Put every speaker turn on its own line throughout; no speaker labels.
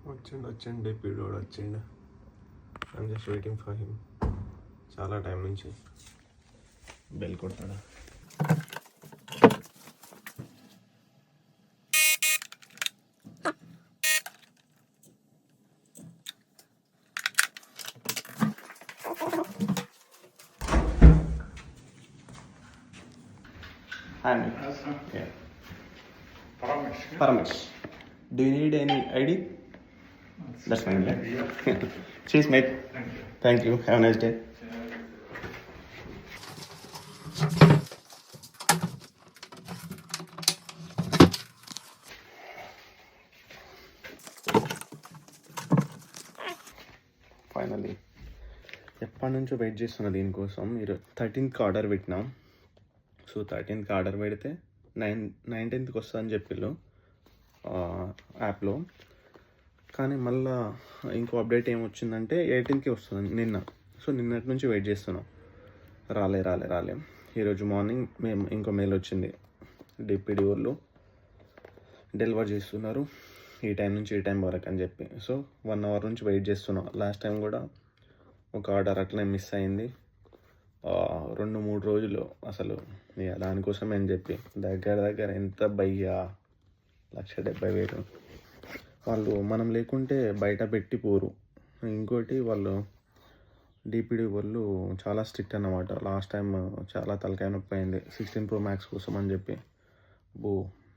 వచ్చిండు పిల్లోడు వచ్చిండు. I'm just waiting for him. చాలా టైం నుంచి bell కొడతాడా. Yeah. Paramesh. Do you need any ID? That's fine, yeah. Cheers, mate. Thank you. Have a nice day. Finally ఎప్పటి నుంచో wait చేస్తున్నా దీనికోసం. మీరు 13th ఆర్డర్ పెట్టినాం. సో 13th ఆర్డర్ పెడితే 19th వస్తుందని చెప్పిళ్ళు యాప్లో. కానీ మళ్ళీ ఇంకో అప్డేట్ ఏమొచ్చిందంటే 18th వస్తుంది నిన్న. సో నిన్నటి నుంచి వెయిట్ చేస్తున్నాం. రాలే. ఈరోజు మార్నింగ్ మేము ఇంకో మెయిల్ వచ్చింది, డిపిడి వాళ్ళు డెలివర్ చేస్తున్నారు ఈ టైం నుంచి ఈ టైం వరకు అని చెప్పి. సో 1 hour నుంచి వెయిట్ చేస్తున్నాం. లాస్ట్ టైం కూడా ఒక ఆర్డర్ అట్లనే మిస్ అయింది. 2-3 రోజులు అసలు దానికోసమే అని చెప్పి దగ్గర ఎంత భయ్యా 1,70,000 వాళ్ళు మనం లేకుంటే బయట పెట్టి పోరు. ఇంకోటి వాళ్ళు డిపిడి వాళ్ళు చాలా స్ట్రిక్ట్ అన్నమాట. లాస్ట్ టైం చాలా తలకాయ నొప్పి అయింది 16 Pro Max కోసం అని చెప్పి.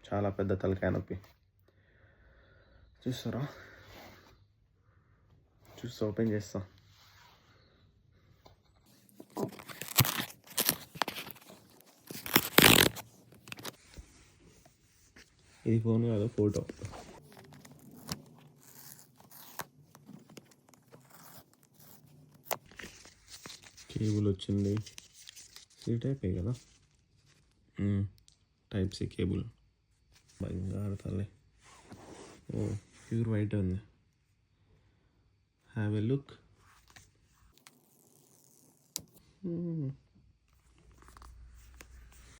చాలా పెద్ద తలకాయ నొప్పి. చూస్తా ఓపెన్ చేస్తా. ఇది ఫోన్ కాదు, ఫోటో. కేబుల్ వచ్చింది. సి టైప్ కదా, టైప్ సి కేబుల్. బంగారు తల్లి. ప్యూర్ వైట్ ఉంది. Have a look.